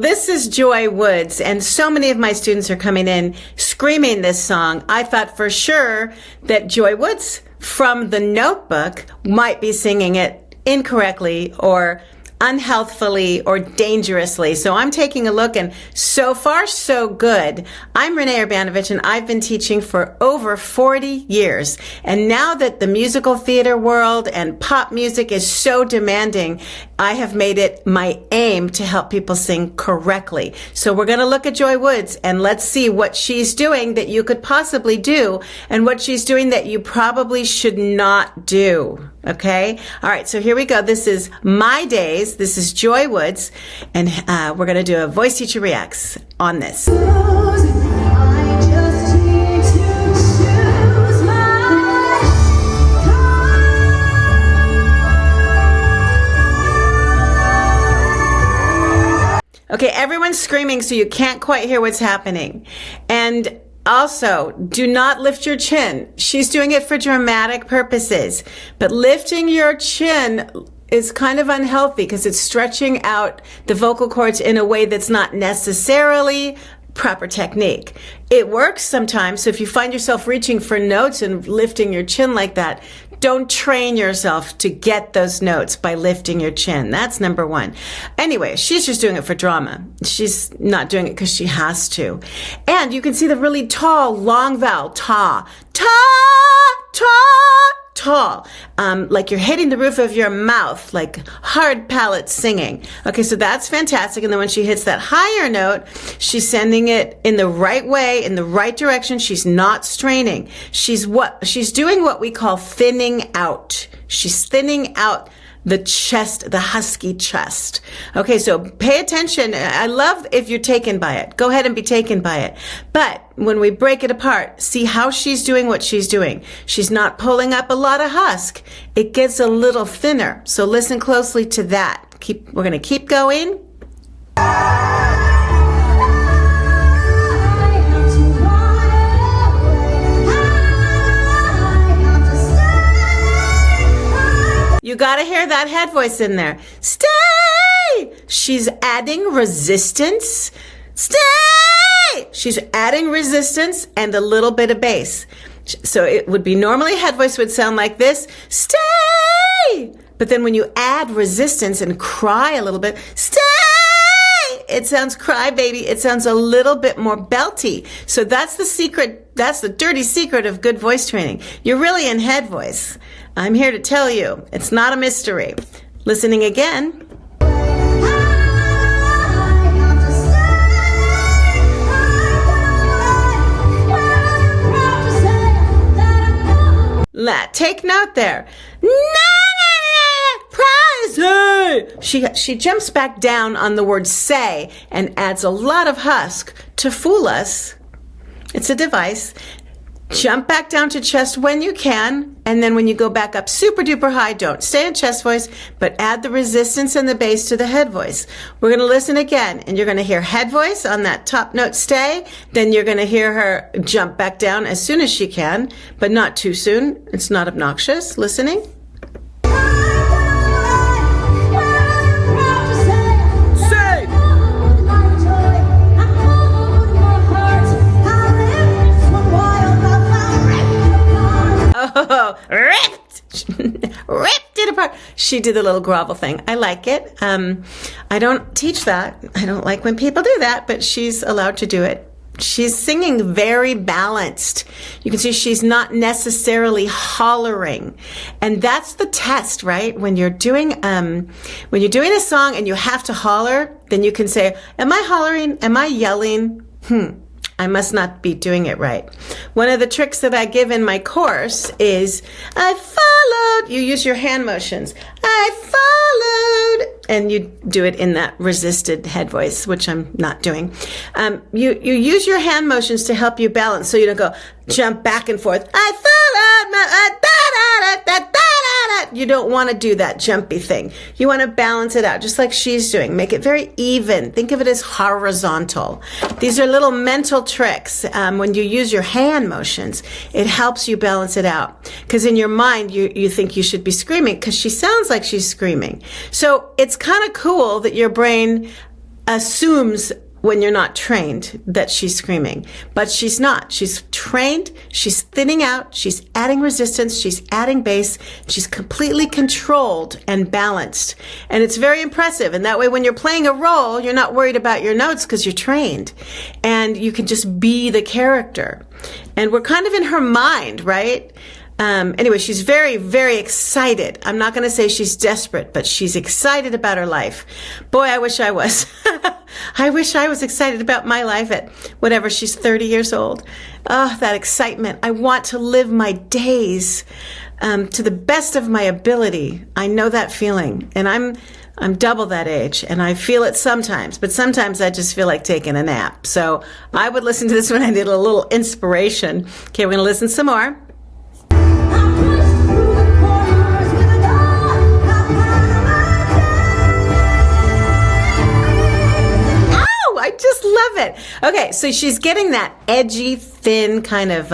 this is Joy Woods, and so many of my students are coming in screaming this song. I thought for sure that Joy Woods from The Notebook might be singing it incorrectly or unhealthfully or dangerously. So I'm taking a look, and so far so good. I'm Renee Urbanovich, and I've been teaching for over 40 years. And now that the musical theater world and pop music is so demanding, I have made it my aim to help people sing correctly. So we're going to look at Joy Woods, and let's see what she's doing that you could possibly do and what she's doing that you probably should not do. Okay? All right, so here we go. This is My Days. This is Joy Woods, and we're going to do a Voice Teacher Reacts on this. Okay, everyone's screaming, so you can't quite hear what's happening. And also, do not lift your chin. She's doing it for dramatic purposes, but lifting your chin is kind of unhealthy because it's stretching out the vocal cords in a way that's not necessarily proper technique. It works sometimes, so if you find yourself reaching for notes and lifting your chin like that, don't train yourself to get those notes by lifting your chin. That's number one. Anyway, she's just doing it for drama. She's not doing it because she has to. And you can see the really tall, long vowel, ta, ta, ta, tall, like you're hitting the roof of your mouth, like hard palate singing. Okay, so that's fantastic. And then when she hits that higher note, she's sending it in the right way, in the right direction. She's not straining. She's doing what we call thinning out. She's thinning out the chest, the husky chest. Okay, so pay attention. I love if you're taken by it. Go ahead and be taken by it. But when we break it apart, see how she's doing what she's doing. She's not pulling up a lot of husk. It gets a little thinner. So listen closely to that. We're going to keep going. You gotta hear that head voice in there. Stay! She's adding resistance. Stay! She's adding resistance and a little bit of bass. So it would be normally head voice would sound like this. Stay! But then when you add resistance and cry a little bit, stay! It sounds cry baby. It sounds a little bit more belty. So that's the secret. That's the dirty secret of good voice training. You're really in head voice. I'm here to tell you, it's not a mystery. Listening again. Take note there. She jumps back down on the word say and adds a lot of husk to fool us. It's a device. Jump back down to chest when you can, and then when you go back up super duper high, don't stay in chest voice, but add the resistance and the bass to the head voice. We're going to listen again, and you're going to hear head voice on that top note stay, then you're going to hear her jump back down as soon as she can, but not too soon. It's not obnoxious. Listening. Oh, ripped it apart. She did the little grovel thing. I like it. I don't teach that. I don't like when people do that, but she's allowed to do it. She's singing very balanced. You can see she's not necessarily hollering. And that's the test, right? When you're doing a song and you have to holler, then you can say, am I hollering? Am I yelling? I must not be doing it right. One of the tricks that I give in my course is I followed. You use your hand motions. I followed. And you do it in that resisted head voice, which I'm not doing. You use your hand motions to help you balance so you don't go jump back and forth. I followed my You don't want to do that jumpy thing. You want to balance it out, just like she's doing. Make it very even. Think of it as horizontal. These are little mental tricks. When you use your hand motions, it helps you balance it out. Because in your mind, you think you should be screaming because she sounds like she's screaming. So it's kind of cool that your brain assumes when you're not trained that she's screaming, but she's not. She's trained, she's thinning out, she's adding resistance, she's adding bass, she's completely controlled and balanced. And it's very impressive. And that way, when you're playing a role, you're not worried about your notes because you're trained and you can just be the character. And we're kind of in her mind, right? Anyway, she's very, very excited. I'm not going to say she's desperate, but she's excited about her life. Boy, I wish I was. I wish I was excited about my life at whatever, she's 30 years old. Oh, that excitement. I want to live my days to the best of my ability. I know that feeling. And I'm double that age, and I feel it sometimes, but sometimes I just feel like taking a nap. So I would listen to this when I need a little inspiration. Okay, we're going to listen some more. I just love it. Okay, so she's getting that edgy, thin kind of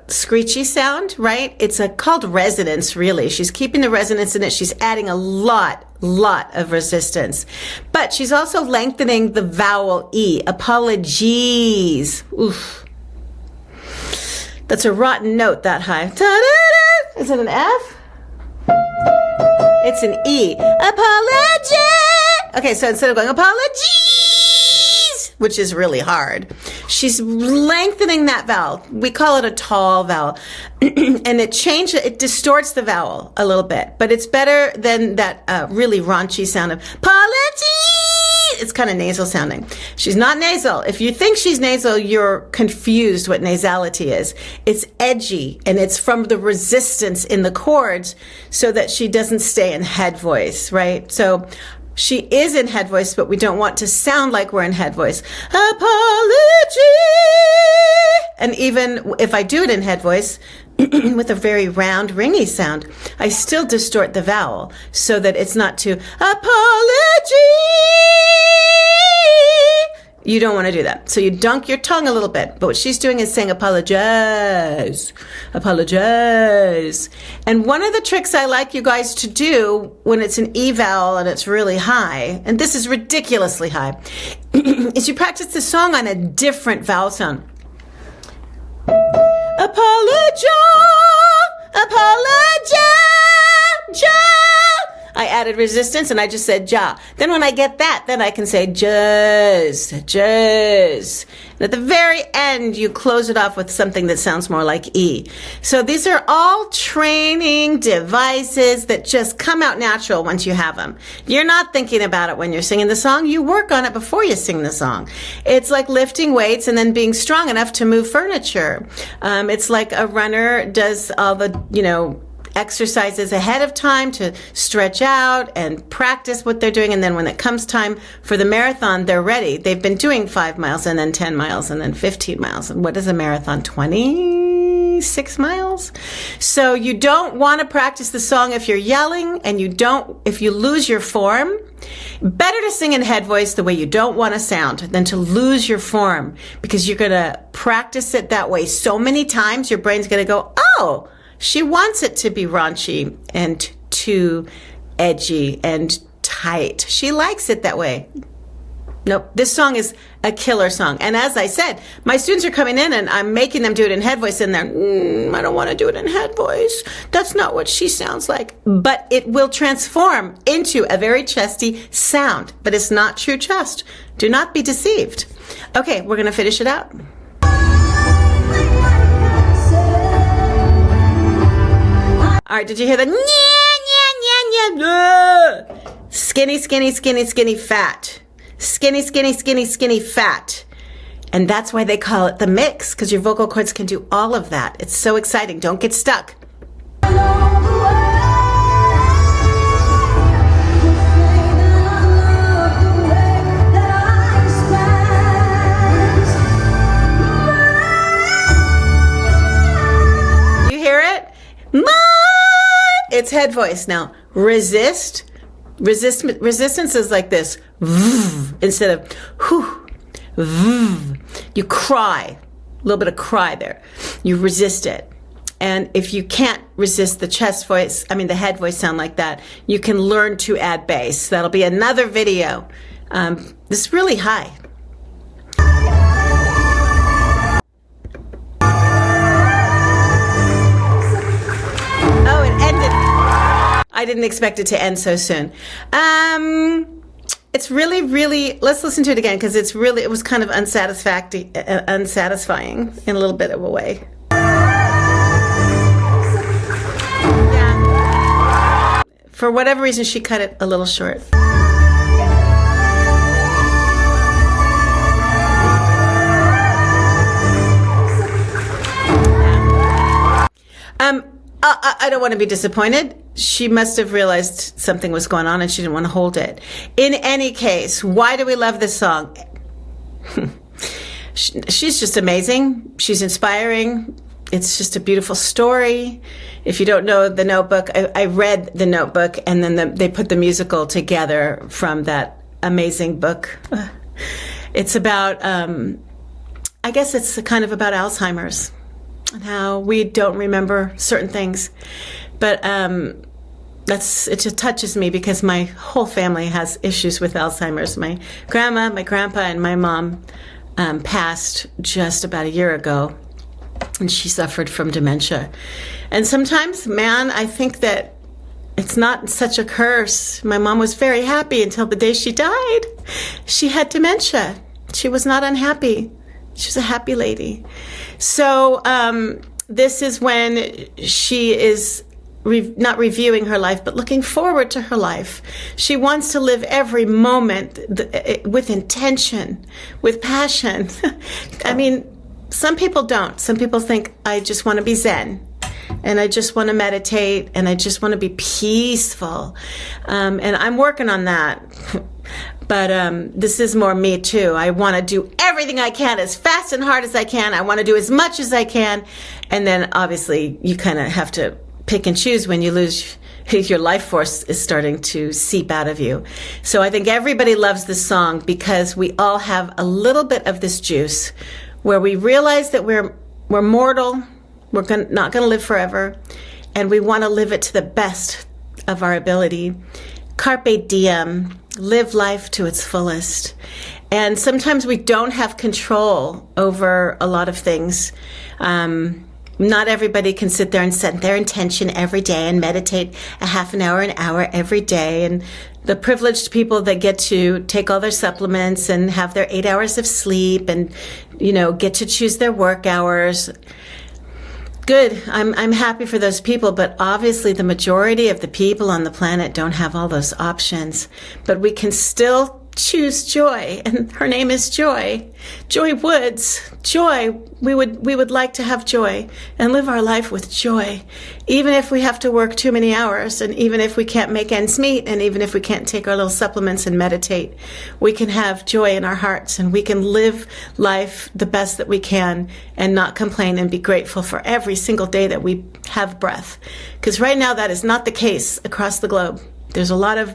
screechy sound, right? It's called resonance, really. She's keeping the resonance in it. She's adding a lot of resistance. But she's also lengthening the vowel E. Apologies. Oof. That's a rotten note that high. Ta-da-da! Is it an F? It's an E. Apology. Okay, so instead of going apologies, which is really hard, she's lengthening that vowel. We call it a tall vowel. And it distorts the vowel a little bit, but it's better than that really raunchy sound of apology. It's kind of nasal sounding. She's not nasal. If you think she's nasal, you're confused what nasality is. It's edgy, and it's from the resistance in the chords so that she doesn't stay in head voice, right? So she is in head voice, but we don't want to sound like we're in head voice. Apology! And even if I do it in head voice, with a very round, ringy sound, I still distort the vowel so that it's not too apology. You don't want to do that. So you dunk your tongue a little bit. But what she's doing is saying apologize, apologize. And one of the tricks I like you guys to do when it's an E vowel and it's really high, and this is ridiculously high, is you practice the song on a different vowel sound. Apologize, apologize, ja. I added resistance and I just said ja. Then when I get that, then I can say jazz. And at the very end, you close it off with something that sounds more like E. So these are all training devices that just come out natural once you have them. You're not thinking about it when you're singing the song. You work on it before you sing the song. It's like lifting weights and then being strong enough to move furniture. It's like a runner does all the, exercises ahead of time to stretch out and practice what they're doing. And then when it comes time for the marathon, they're ready. They've been doing 5 miles and then 10 miles and then 15 miles. And what is a marathon? 26 miles? So you don't want to practice the song if you're yelling, and if you lose your form. Better to sing in head voice the way you don't want to sound than to lose your form, because you're going to practice it that way so many times, your brain's going to go, oh, she wants it to be raunchy and too edgy and tight. She likes it that way. Nope, this song is a killer song. And as I said, my students are coming in and I'm making them do it in head voice, and they're, I don't want to do it in head voice. That's not what she sounds like. But it will transform into a very chesty sound, but it's not true chest. Do not be deceived. Okay, we're going to finish it out. All right, did you hear the skinny, skinny, skinny, skinny, fat? Skinny, skinny, skinny, skinny, fat. And that's why they call it the mix, because your vocal cords can do all of that. It's so exciting. Don't get stuck. You hear it? It's head voice. Now, resistance is like this, instead of whew, you cry, a little bit of cry there. You resist it. And if you can't resist the the head voice sound like that, you can learn to add bass. That'll be another video This is really high. Oh, it ended. I didn't expect it to end so soon. It's really, let's listen to it again, because it was kind of unsatisfying in a little bit of a way. Yeah. For whatever reason, she cut it a little short. I don't want to be disappointed. She must have realized something was going on and she didn't want to hold it. In any case, why do we love this song? She's just amazing. She's inspiring. It's just a beautiful story. If you don't know The Notebook, I read The Notebook, and then they put the musical together from that amazing book. It's about, I guess it's kind of about Alzheimer's and how we don't remember certain things. But it just touches me because my whole family has issues with Alzheimer's. My grandma, my grandpa, and my mom passed just about a year ago, and she suffered from dementia. And sometimes, man, I think that it's not such a curse. My mom was very happy until the day she died. She had dementia. She was not unhappy. She was a happy lady. So this is when she is not reviewing her life, but looking forward to her life. She wants to live every moment with intention, with passion. I mean, some people don't. Some people think, I just want to be Zen, and I just want to meditate, and I just want to be peaceful. And I'm working on that. But this is more me too. I want to do everything I can as fast and hard as I can. I want to do as much as I can. And then obviously you kind of have to pick and choose when you lose, your life force is starting to seep out of you. So I think everybody loves this song because we all have a little bit of this juice where we realize that we're mortal, we're not going to live forever, and we want to live it to the best of our ability. Carpe diem, live life to its fullest. And sometimes we don't have control over a lot of things. Not everybody can sit there and set their intention every day and meditate a half an hour every day. And the privileged people that get to take all their supplements and have their 8 hours of sleep and, get to choose their work hours. Good. I'm happy for those people, but obviously the majority of the people on the planet don't have all those options. But we can still choose joy, and her name is Joy. Joy Woods. Joy. We would like to have joy and live our life with joy, even if we have to work too many hours, and even if we can't make ends meet, and even if we can't take our little supplements and meditate. We can have joy in our hearts, and we can live life the best that we can and not complain and be grateful for every single day that we have breath. Because right now that is not the case across the globe. There's a lot of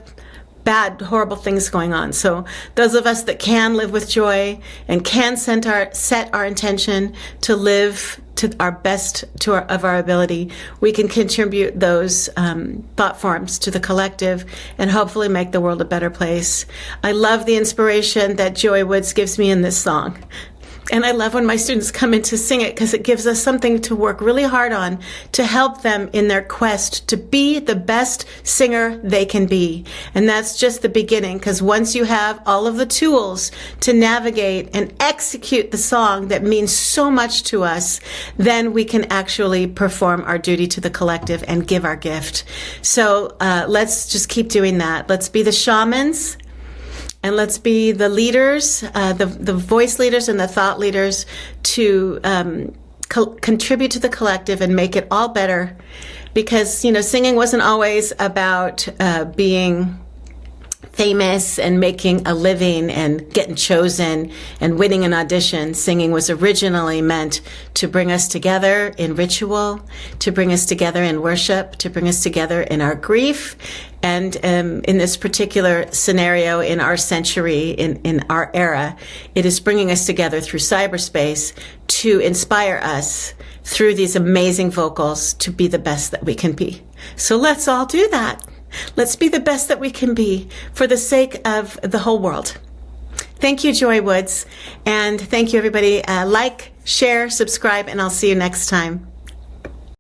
bad, horrible things going on. So those of us that can live with joy and can set our intention to live to our best of our ability, we can contribute those thought forms to the collective and hopefully make the world a better place. I love the inspiration that Joy Woods gives me in this song. And I love when my students come in to sing it because it gives us something to work really hard on to help them in their quest to be the best singer they can be. And that's just the beginning, because once you have all of the tools to navigate and execute the song that means so much to us, then we can actually perform our duty to the collective and give our gift. So let's just keep doing that. Let's be the shamans. And let's be the leaders, the voice leaders and the thought leaders to contribute to the collective and make it all better. Because, singing wasn't always about being famous and making a living and getting chosen and winning an audition. Singing was originally meant to bring us together in ritual, to bring us together in worship, to bring us together in our grief. And in this particular scenario, in our century, in our era, it is bringing us together through cyberspace to inspire us through these amazing vocals to be the best that we can be. So let's all do that. Let's be the best that we can be for the sake of the whole world. Thank you, Joy Woods. And thank you, everybody. Like, share, subscribe, and I'll see you next time.